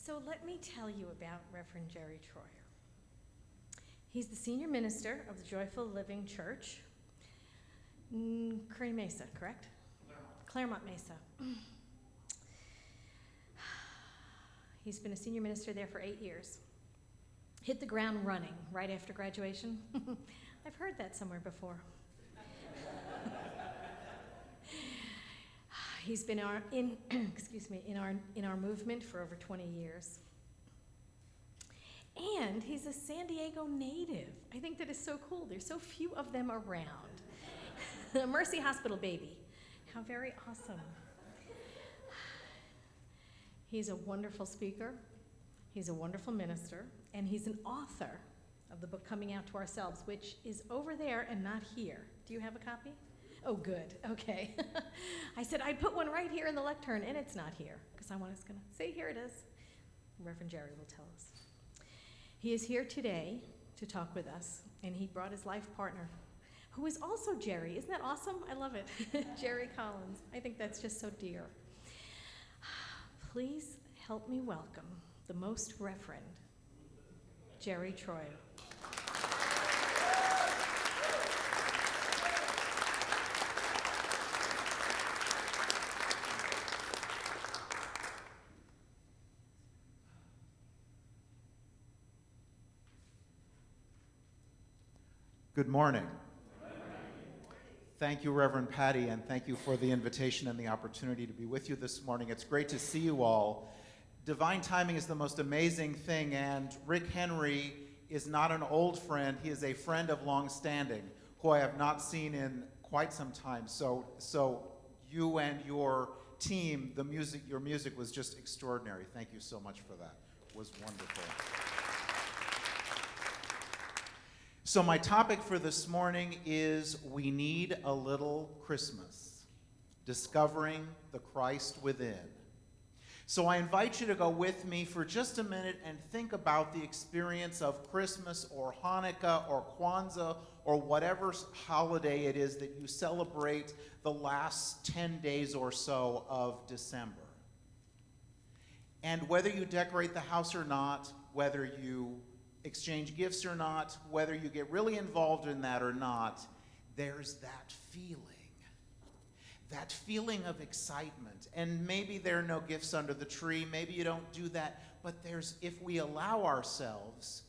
So let me tell you about Reverend Jerry Troyer. He's the senior minister of the Joyful Living Church, Curry Mesa, correct? Claremont Mesa. He's been a senior minister there for 8 years. Hit the ground running right after graduation. I've heard that somewhere before. He's been in our movement for over 20 years. And he's a San Diego native. I think that is so cool. There's so few of them around. A Mercy Hospital baby. How very awesome. He's a wonderful speaker. He's a wonderful minister. And he's an author of the book Coming Out to Ourselves, which is over there and not here. Do you have a copy? Oh, good. Okay. I said I'd put one right here in the lectern, and it's not here, because I was going to say, here it is. Reverend Jerry will tell us. He is here today to talk with us, and he brought his life partner, who is also Jerry. Isn't that awesome? I love it. Jerry Collins. I think that's just so dear. Please help me welcome the Most Reverend Jerry Troyer. Good morning. Thank you, Reverend Patty, and thank you for the invitation and the opportunity to be with you this morning. It's great to see you all. Divine timing is the most amazing thing, and Rick Henry is not an old friend. He is a friend of long standing who I have not seen in quite some time. So you and your team, your music was just extraordinary. Thank you so much for that. It was wonderful. So my topic for this morning is We Need a Little Christmas, Discovering the Christ Within. So I invite you to go with me for just a minute and think about the experience of Christmas or Hanukkah or Kwanzaa or whatever holiday it is that you celebrate the last 10 days or so of December. And whether you decorate the house or not, whether you exchange gifts or not, whether you get really involved in that or not, there's that feeling of excitement. And maybe there are no gifts under the tree, maybe you don't do that, but if we allow ourselves,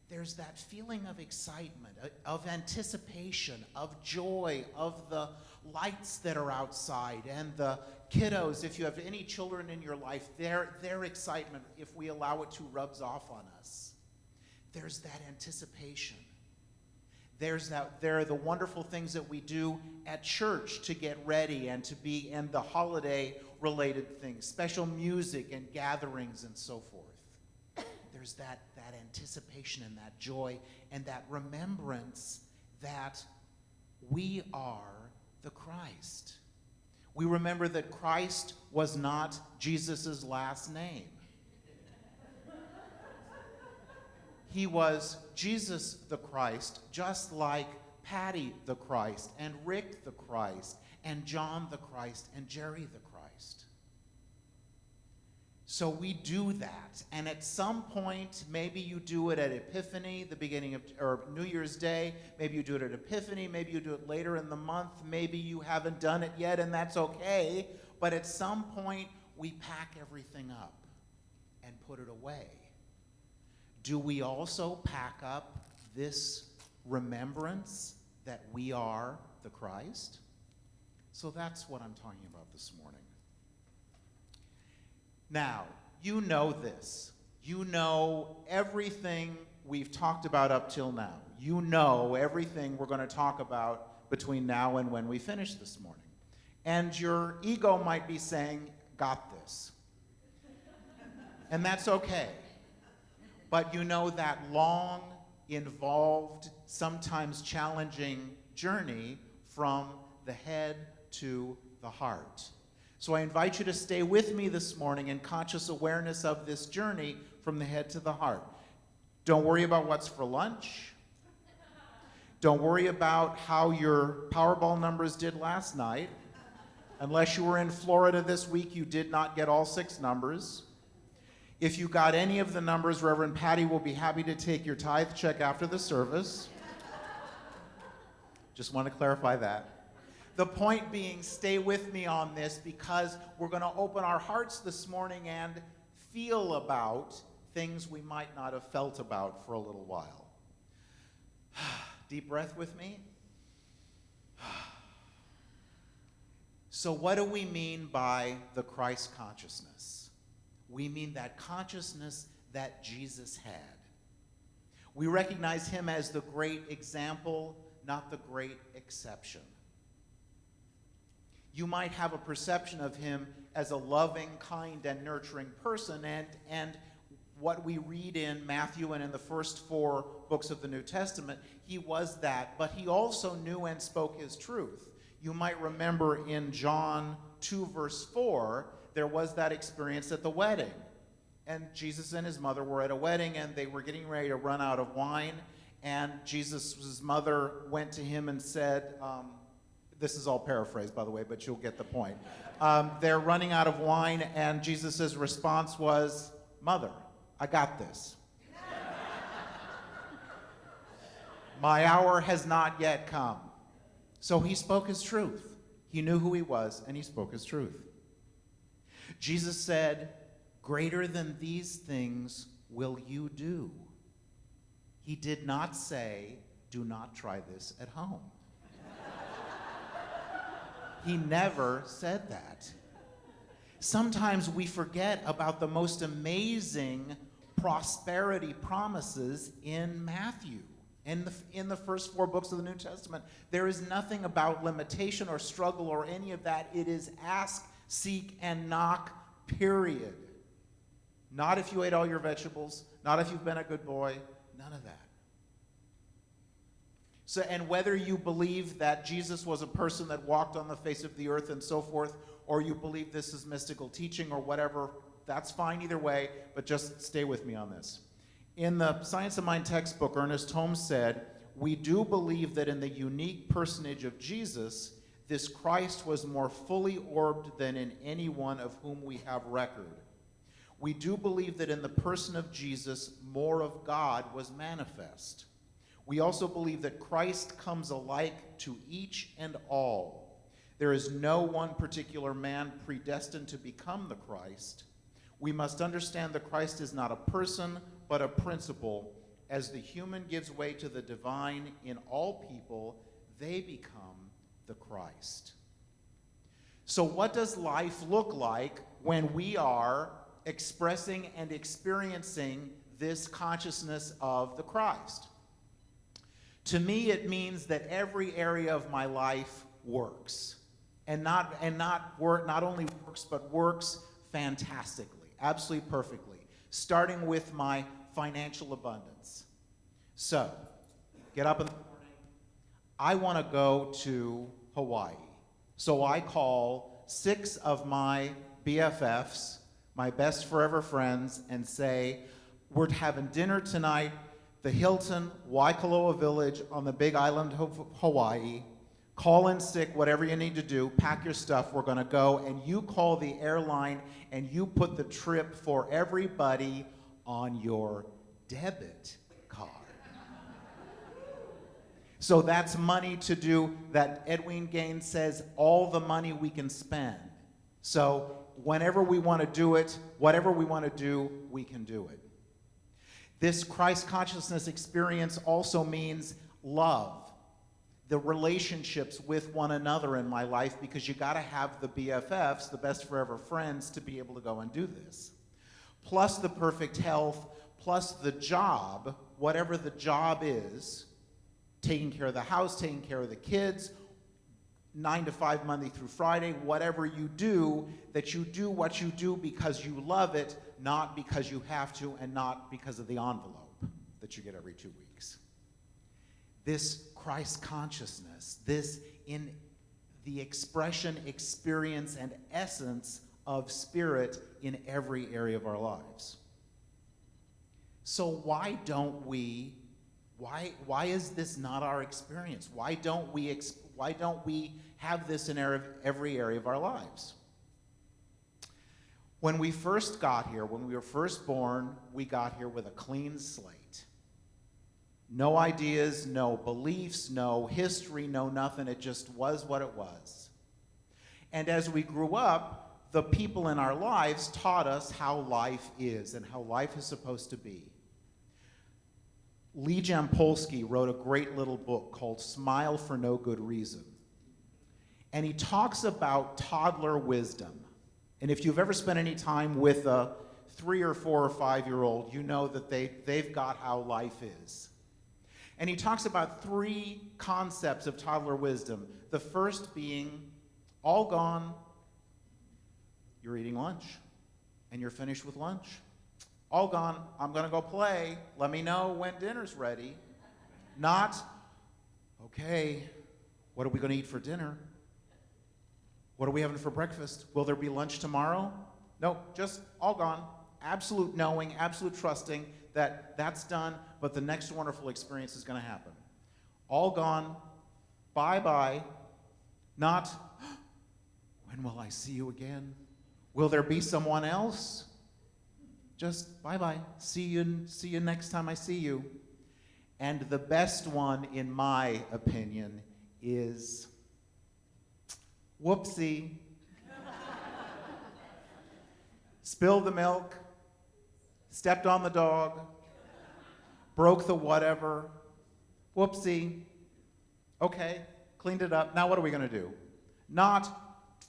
there's that feeling of excitement, of anticipation, of joy, of the lights that are outside, and the kiddos, if you have any children in your life, their excitement, if we allow it to, rubs off on us. There's that anticipation. There are the wonderful things that we do at church to get ready and the holiday-related things, special music and gatherings and so forth. There's that anticipation and that joy and that remembrance that we are the Christ. We remember that Christ was not Jesus' last name. He was Jesus the Christ, just like Patty the Christ, and Rick the Christ, and John the Christ, and Jerry the Christ. So we do that, and at some point, maybe you do it at Epiphany, or New Year's Day, maybe you do it at Epiphany, maybe you do it later in the month, maybe you haven't done it yet, and that's okay, but at some point, we pack everything up and put it away. Do we also pack up this remembrance that we are the Christ? So that's what I'm talking about this morning. Now, you know this. You know everything we've talked about up till now. You know everything we're going to talk about between now and when we finish this morning. And your ego might be saying, got this. And that's okay. But you know that long, involved, sometimes challenging journey from the head to the heart. So I invite you to stay with me this morning in conscious awareness of this journey from the head to the heart. Don't worry about what's for lunch. Don't worry about how your Powerball numbers did last night. Unless you were in Florida this week, you did not get all 6 numbers. If you got any of the numbers, Reverend Patty will be happy to take your tithe check after the service. Just want to clarify that. The point being, stay with me on this because we're going to open our hearts this morning and feel about things we might not have felt about for a little while. Deep breath with me. So what do we mean by the Christ consciousness? We mean that consciousness that Jesus had. We recognize him as the great example, not the great exception. You might have a perception of him as a loving, kind, and nurturing person, and what we read in Matthew and in the first 4 books of the New Testament, he was that, but he also knew and spoke his truth. You might remember in John 2, verse 4, there was that experience at the wedding. And Jesus and his mother were at a wedding, and they were getting ready to run out of wine, and Jesus' mother went to him and said, this is all paraphrased, by the way, but you'll get the point. They're running out of wine, and Jesus' response was, "Mother, I got this. My hour has not yet come." So he spoke his truth. He knew who he was, and he spoke his truth. Jesus said, "Greater than these things will you do." He did not say, "Do not try this at home." He never said that. Sometimes we forget about the most amazing prosperity promises in Matthew. In the first 4 books of the New Testament, there is nothing about limitation or struggle or any of that. It is ask, seek, and knock, period. Not if you ate all your vegetables, not if you've been a good boy, none of that. So, and whether you believe that Jesus was a person that walked on the face of the earth and so forth, or you believe this is mystical teaching or whatever, that's fine either way, but just stay with me on this. In the Science of Mind textbook, Ernest Holmes said, "We do believe that in the unique personage of Jesus, this Christ was more fully orbed than in anyone of whom we have record. We do believe that in the person of Jesus, more of God was manifest. We also believe that Christ comes alike to each and all. There is no one particular man predestined to become the Christ. We must understand that Christ is not a person, but a principle. As the human gives way to the divine in all people, they become the Christ." So what does life look like when we are expressing and experiencing this consciousness of the Christ? To me, it means that every area of my life works, and not only works, but works fantastically, absolutely perfectly, starting with my financial abundance. So, get up in the morning. I want to go to Hawaii. So I call 6 of my BFFs, my best forever friends, and say, "We're having dinner tonight, the Hilton, Waikoloa Village on the big island of Hawaii. Call in sick, whatever you need to do, pack your stuff, we're gonna go, and you call the airline and you put the trip for everybody on your debit card." So that's money to do that Edwin Gaines says, all the money we can spend. So whenever we want to do it, whatever we want to do, we can do it. This Christ consciousness experience also means love, the relationships with one another in my life, because you got to have the BFFs, the best forever friends, to be able to go and do this. Plus the perfect health, plus the job, whatever the job is, taking care of the house, taking care of the kids, 9 to 5, Monday through Friday, whatever you do, that you do what you do because you love it, not because you have to, and not because of the envelope that you get every 2 weeks. This Christ consciousness, this in the expression, experience, and essence of spirit in every area of our lives. So why is this not our experience? Why don't we have this in every area of our lives? When we first got here, when we were first born, we got here with a clean slate. No ideas, no beliefs, no history, no nothing. It just was what it was. And as we grew up, the people in our lives taught us how life is and how life is supposed to be. Lee Jampolsky wrote a great little book called Smile for No Good Reason. And he talks about toddler wisdom. And if you've ever spent any time with a 3 or 4 or 5-year-old, you know that they've got how life is. And he talks about 3 concepts of toddler wisdom. The first being, all gone, you're eating lunch, and you're finished with lunch. All gone, I'm gonna go play, let me know when dinner's ready. Not, okay, what are we gonna eat for dinner? What are we having for breakfast? Will there be lunch tomorrow? No, just all gone. Absolute knowing, absolute trusting that that's done, but the next wonderful experience is going to happen. All gone, bye-bye, not, when will I see you again? Will there be someone else? Just bye-bye, see you next time I see you. And the best one, in my opinion, is whoopsie. Spilled the milk, stepped on the dog, broke the whatever, whoopsie. Okay, cleaned it up. Now what are we going to do? Not,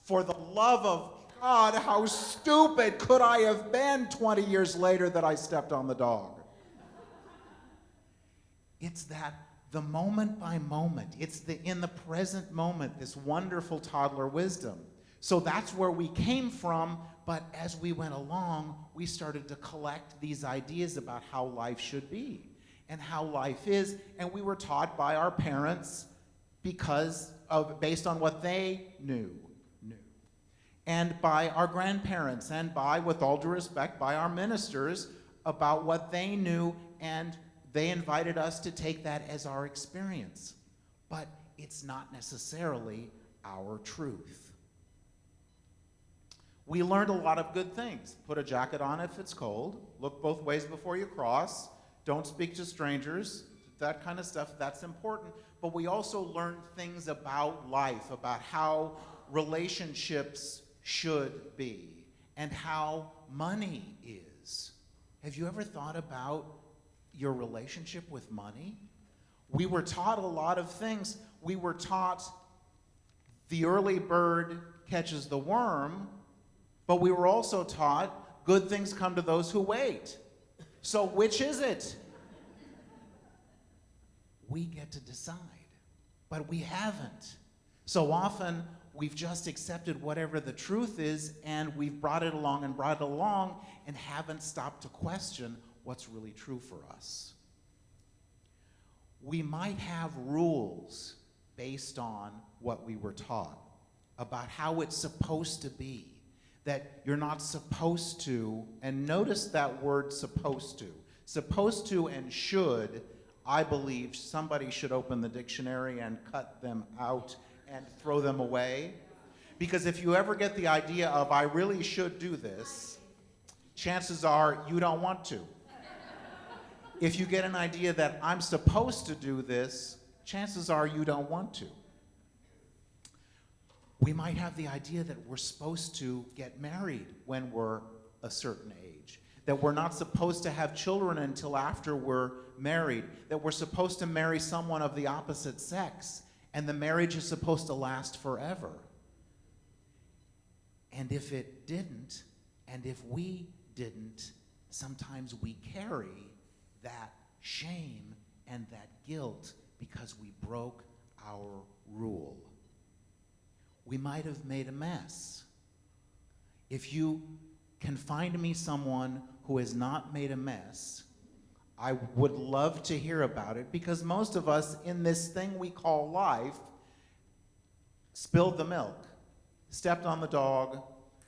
for the love of God, how stupid could I have been 20 years later that I stepped on the dog? It's that the moment by moment, it's the in the present moment, this wonderful toddler wisdom. So that's where we came from, but as we went along, we started to collect these ideas about how life should be and how life is, and we were taught by our parents based on what they knew, and by our grandparents, and by, with all due respect, by our ministers about what they knew, and they invited us to take that as our experience. But it's not necessarily our truth. We learned a lot of good things. Put a jacket on if it's cold. Look both ways before you cross. Don't speak to strangers. That kind of stuff, that's important. But we also learned things about life, about how relationships should be, and how money is. Have you ever thought about your relationship with money? We were taught a lot of things. We were taught the early bird catches the worm, but we were also taught good things come to those who wait. So which is it? We get to decide, but we haven't. So often we've just accepted whatever the truth is, and we've brought it along and haven't stopped to question what's really true for us. We might have rules based on what we were taught about how it's supposed to be, that you're not supposed to, and notice that word supposed to and should. I believe somebody should open the dictionary and cut them out and throw them away, because if you ever get the idea of I really should do this, chances are you don't want to. If you get an idea that I'm supposed to do this, chances are you don't want to. We might have the idea that we're supposed to get married when we're a certain age, that we're not supposed to have children until after we're married, that we're supposed to marry someone of the opposite sex, and the marriage is supposed to last forever. And if it didn't, and if we didn't, sometimes we carry that shame and that guilt because we broke our rule. We might have made a mess. If you can find me someone who has not made a mess, I would love to hear about it, because most of us in this thing we call life spilled the milk, stepped on the dog,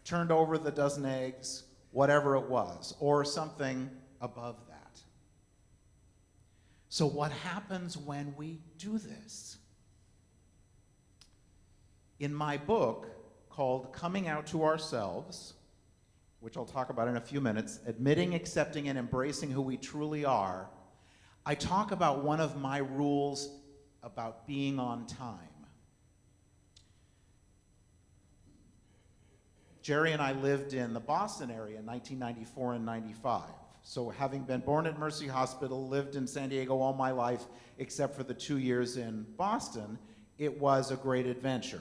turned over the dozen eggs, whatever it was, or something above that. So what happens when we do this? In my book called Coming Out to Ourselves, which I'll talk about in a few minutes, admitting, accepting, and embracing who we truly are, I talk about one of my rules about being on time. Jerry and I lived in the Boston area in 1994 and 95. So having been born at Mercy Hospital, lived in San Diego all my life, except for the 2 years in Boston, it was a great adventure.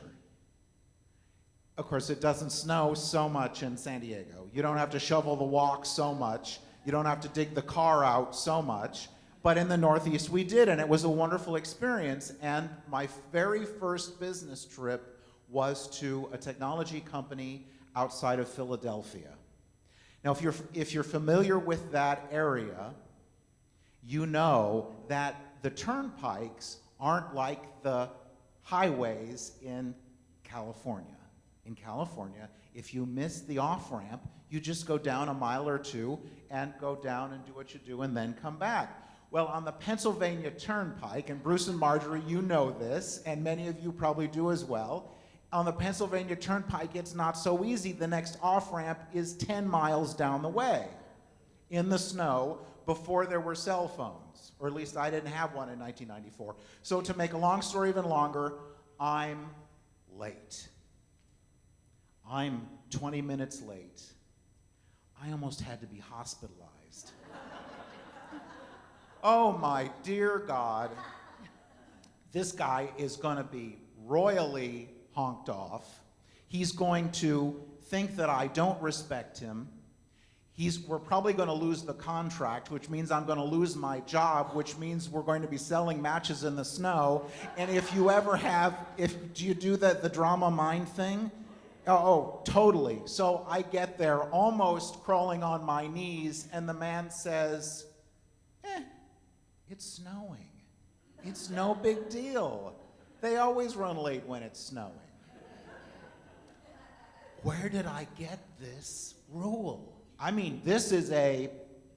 Of course, it doesn't snow so much in San Diego. You don't have to shovel the walk so much. You don't have to dig the car out so much. But in the Northeast, we did, and it was a wonderful experience. And my very first business trip was to a technology company outside of Philadelphia. Now, if you're familiar with that area, you know that the turnpikes aren't like the highways in California. In California, if you miss the off-ramp, you just go down a mile or two and go down and do what you do and then come back. Well, on the Pennsylvania Turnpike, and Bruce and Marjorie, you know this, and many of you probably do as well, on the Pennsylvania Turnpike, it's not so easy. The next off-ramp is 10 miles down the way in the snow before there were cell phones, or at least I didn't have one in 1994. So to make a long story even longer, I'm late. I'm 20 minutes late. I almost had to be hospitalized. Oh my dear God. This guy is going to be royally honked off. He's going to think that I don't respect him. We're probably going to lose the contract, which means I'm going to lose my job, which means we're going to be selling matches in the snow. And if you ever do you do the drama mind thing? Oh, totally. So I get there almost crawling on my knees, and the man says, it's snowing. It's no big deal. They always run late when it's snowing. Where did I get this rule? I mean, this is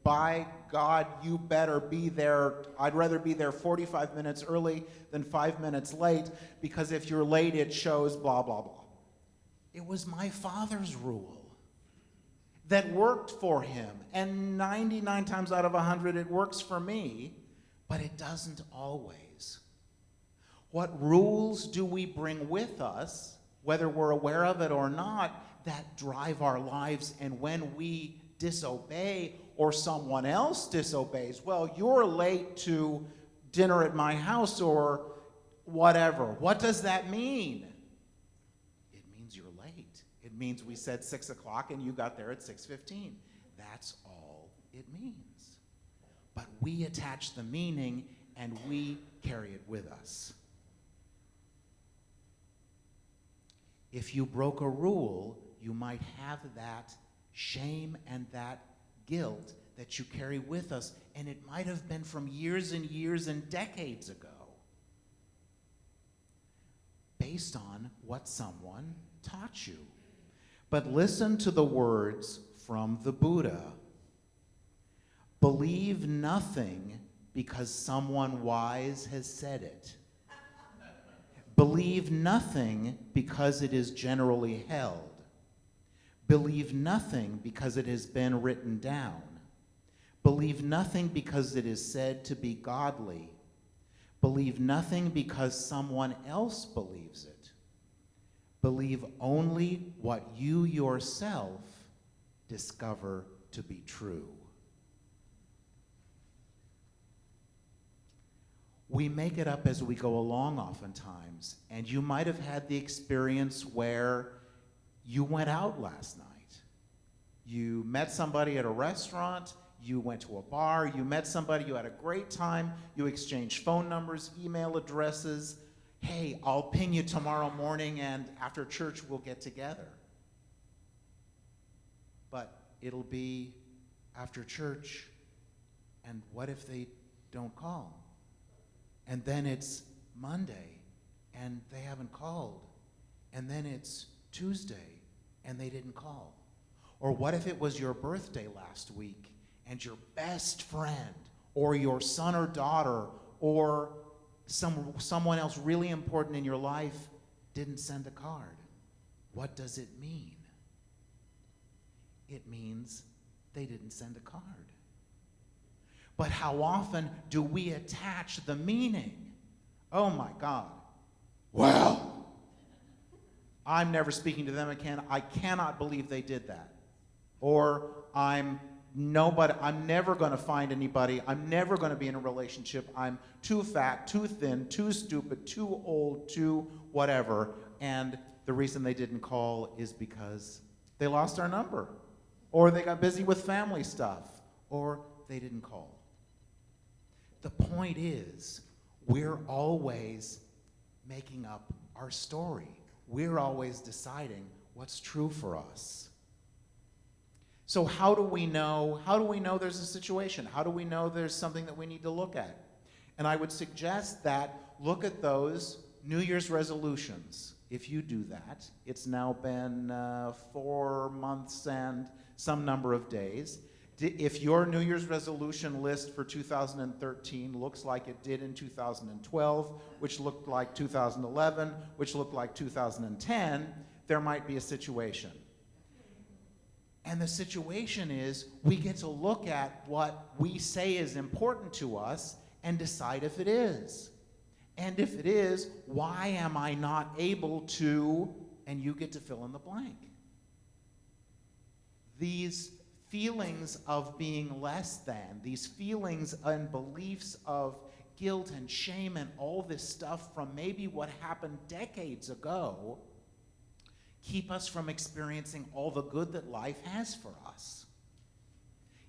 by God, you better be there. I'd rather be there 45 minutes early than 5 minutes late, because if you're late, it shows blah, blah, blah. It was my father's rule that worked for him, and 99 times out of 100 it works for me, but it doesn't always. What rules do we bring with us, whether we're aware of it or not, that drive our lives? And when we disobey or someone else disobeys, well, you're late to dinner at my house or whatever. What does that mean? It means you're late. It means we said 6 o'clock and you got there at 6:15. That's all it means. But we attach the meaning and we carry it with us. If you broke a rule, you might have that shame and that guilt that you carry with us, and it might have been from years and years and decades ago, based on what someone taught you. But listen to the words from the Buddha. Believe nothing because someone wise has said it. Believe nothing because it is generally held. Believe nothing because it has been written down. Believe nothing because it is said to be godly. Believe nothing because someone else believes it. Believe only what you yourself discover to be true. We make it up as we go along oftentimes, and you might have had the experience where you went out last night. You met somebody at a restaurant, you went to a bar, you met somebody, you had a great time, you exchanged phone numbers, email addresses. Hey, I'll ping you tomorrow morning, and after church we'll get together. But it'll be after church, and what if they don't call? And then it's Monday, and they haven't called. And then it's Tuesday, and they didn't call. Or what if it was your birthday last week, and your best friend, or your son or daughter, or someone else really important in your life didn't send a card? What does it mean? It means they didn't send a card. But how often do we attach the meaning? Oh my God. Well, I'm never speaking to them again. I cannot believe they did that. Or I'm never going to find anybody. I'm never going to be in a relationship. I'm too fat, too thin, too stupid, too old, too whatever. And the reason they didn't call is because they lost our number, or they got busy with family stuff, or they didn't call. The point is, we're always making up our story. We're always deciding what's true for us. So how do we know there's a situation? How do we know there's something that we need to look at? And I would suggest that look at those New Year's resolutions. If you do that, it's now been 4 months and some number of days. If your New Year's resolution list for 2013 looks like it did in 2012, which looked like 2011, which looked like 2010, there might be a situation. And the situation is we get to look at what we say is important to us and decide if it is. And if it is, why am I not able to, and you get to fill in the blank. These feelings of being less than, these feelings and beliefs of guilt and shame and all this stuff from maybe what happened decades ago keep us from experiencing all the good that life has for us.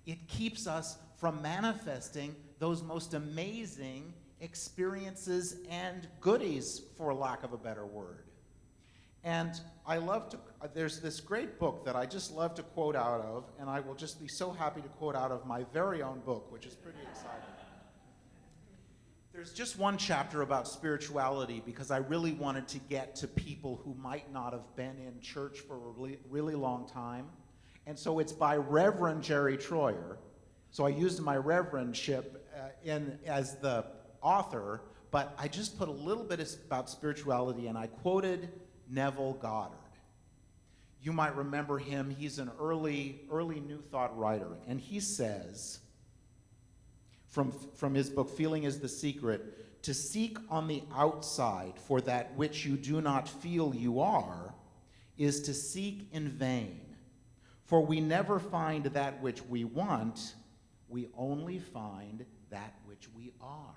It keeps us from manifesting those most amazing experiences and goodies, for lack of a better word. And there's this great book that I just love to quote out of, and I will just be so happy to quote out of my very own book, which is pretty exciting. There's just one chapter about spirituality because I really wanted to get to people who might not have been in church for a really, really long time. And so it's by Reverend Jerry Troyer. So I used my reverendship as the author, but I just put a little bit about spirituality, and I quoted Neville Goddard. You might remember him. He's an early New Thought writer, and he says, from his book, Feeling is the Secret, to seek on the outside for that which you do not feel you are is to seek in vain. For we never find that which we want, we only find that which we are.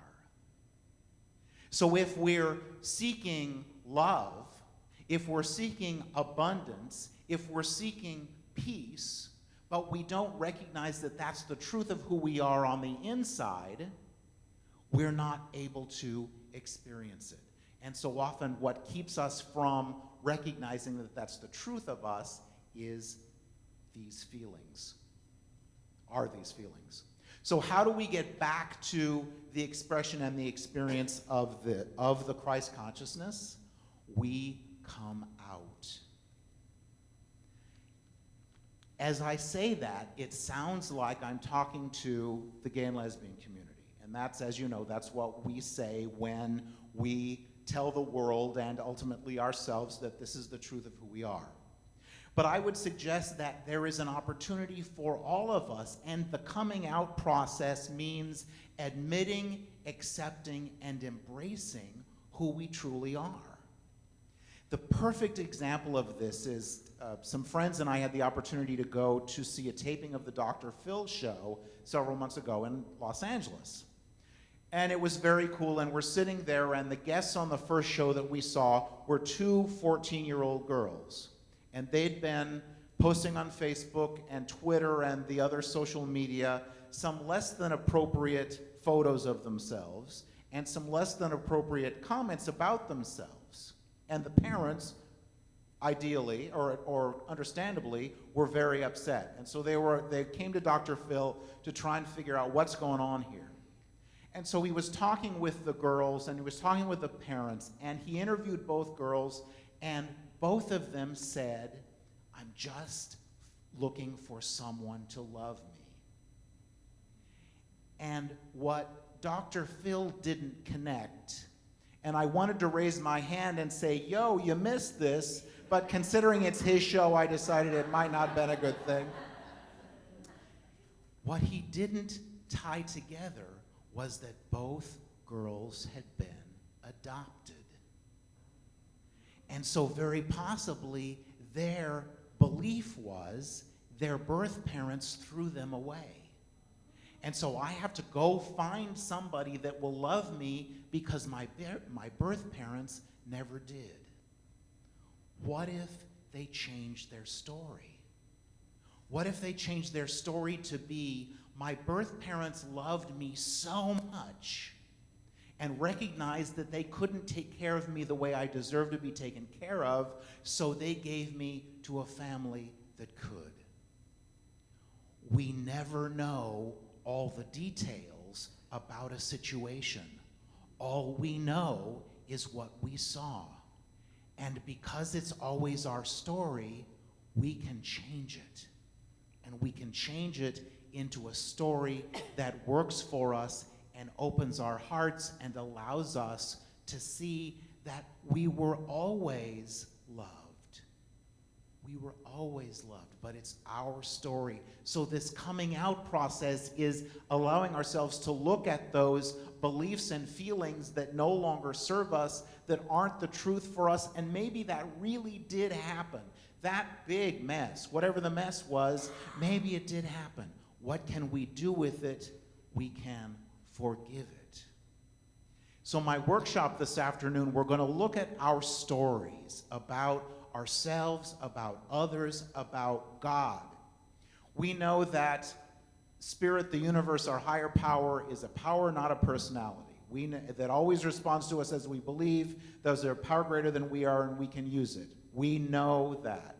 So if we're seeking love, if we're seeking abundance, if we're seeking peace, but we don't recognize that that's the truth of who we are on the inside, we're not able to experience it. And so often what keeps us from recognizing that that's the truth of us is these feelings, are these feelings. So how do we get back to the expression and the experience of the Christ consciousness? We come out. As I say that, it sounds like I'm talking to the gay and lesbian community. And that's, as you know, that's what we say when we tell the world and ultimately ourselves that this is the truth of who we are. But I would suggest that there is an opportunity for all of us, and the coming out process means admitting, accepting, and embracing who we truly are. The perfect example of this is some friends and I had the opportunity to go to see a taping of the Dr. Phil show several months ago in Los Angeles. And it was very cool, and we're sitting there, and the guests on the first show that we saw were two 14-year-old girls. And they'd been posting on Facebook and Twitter and the other social media some less than appropriate photos of themselves and some less than appropriate comments about themselves. And the parents, ideally or understandably, were very upset. And so they came to Dr. Phil to try and figure out what's going on here. And so he was talking with the girls and he was talking with the parents, and he interviewed both girls, and both of them said, "I'm just looking for someone to love me." And what Dr. Phil didn't connect, and I wanted to raise my hand and say, "Yo, you missed this," but considering it's his show, I decided it might not have been a good thing. What he didn't tie together was that both girls had been adopted. And so very possibly their belief was their birth parents threw them away. And so I have to go find somebody that will love me because my birth parents never did. What if they changed their story? What if they changed their story to be, my birth parents loved me so much and recognized that they couldn't take care of me the way I deserved to be taken care of, so they gave me to a family that could. We never know all the details about a situation. All we know is what we saw. And because it's always our story, we can change it. And we can change it into a story that works for us and opens our hearts and allows us to see that we were always loved. We were always loved, but it's our story. So this coming out process is allowing ourselves to look at those beliefs and feelings that no longer serve us, that aren't the truth for us, and maybe that really did happen. That big mess, whatever the mess was, maybe it did happen. What can we do with it? We can forgive it. So my workshop this afternoon, we're going to look at our stories about ourselves, about others, about God. We know that Spirit, the universe, our higher power, is a power, not a personality. We know, that always responds to us as we believe. Those are power greater than we are, and we can use it. We know that.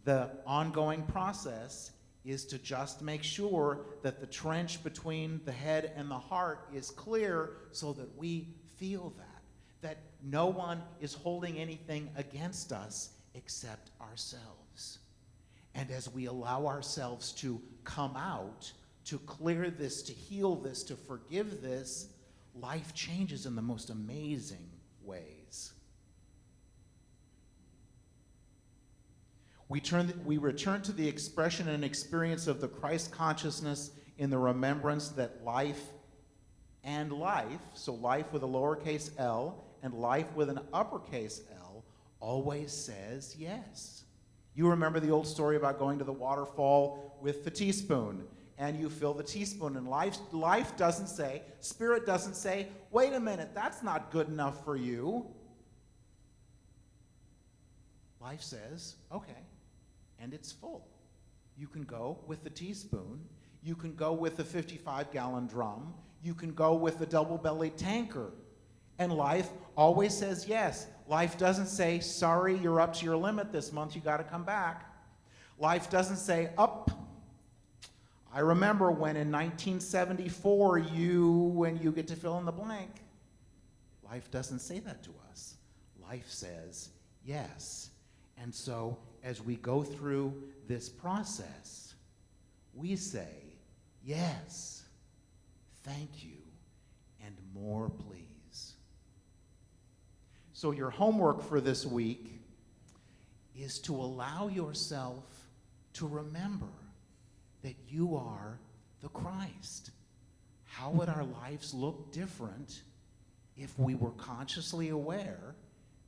The ongoing process is to just make sure that the trench between the head and the heart is clear so that we feel that no one is holding anything against us except ourselves. And as we allow ourselves to come out, to clear this, to heal this, to forgive this, life changes in the most amazing ways. We return to the expression and experience of the Christ consciousness in the remembrance that life, so life with a lowercase l and life with an uppercase L, always says yes. You remember the old story about going to the waterfall with the teaspoon, and you fill the teaspoon, and life doesn't say, Spirit doesn't say, wait a minute, that's not good enough for you. Life says, okay, and it's full. You can go with the teaspoon, you can go with the 55-gallon drum, you can go with the double-bellied tanker. And life always says yes. Life doesn't say, sorry, you're up to your limit this month, you got to come back. Life doesn't say, up. I remember when in 1974 when you get to fill in the blank. Life doesn't say that to us. Life says yes. And so as we go through this process, we say, yes, thank you, and more please. So your homework for this week is to allow yourself to remember that you are the Christ. How would our lives look different if we were consciously aware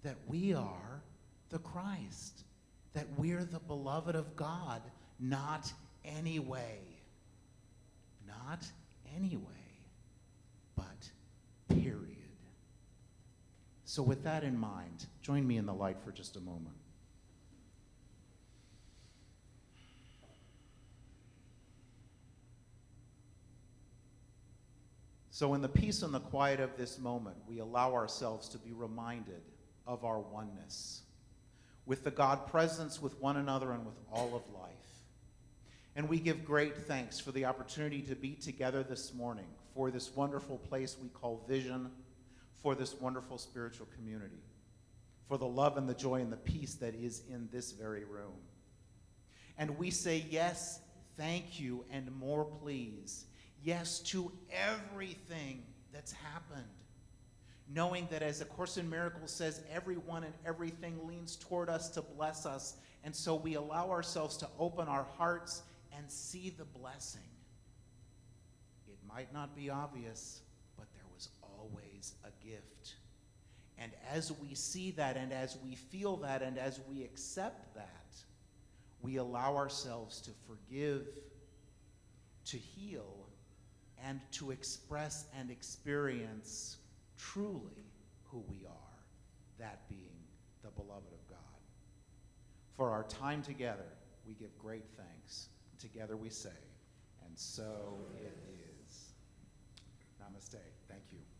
that we are the Christ, that we're the beloved of God, not anyway. Not anyway, but period. So with that in mind, join me in the light for just a moment. So in the peace and the quiet of this moment, we allow ourselves to be reminded of our oneness, with the God presence with one another and with all of life. And we give great thanks for the opportunity to be together this morning, for this wonderful place we call Vision, for this wonderful spiritual community, for the love and the joy and the peace that is in this very room. And we say yes, thank you, and more please. Yes to everything that's happened, knowing that as A Course in Miracles says, everyone and everything leans toward us to bless us. And so we allow ourselves to open our hearts and see the blessing. It might not be obvious, but there was always a gift. And as we see that, and as we feel that, and as we accept that, we allow ourselves to forgive, to heal, and to express and experience truly who we are, that being the beloved of God. For our time together, we give great thanks. Together we say, and so it is. Namaste. Thank you.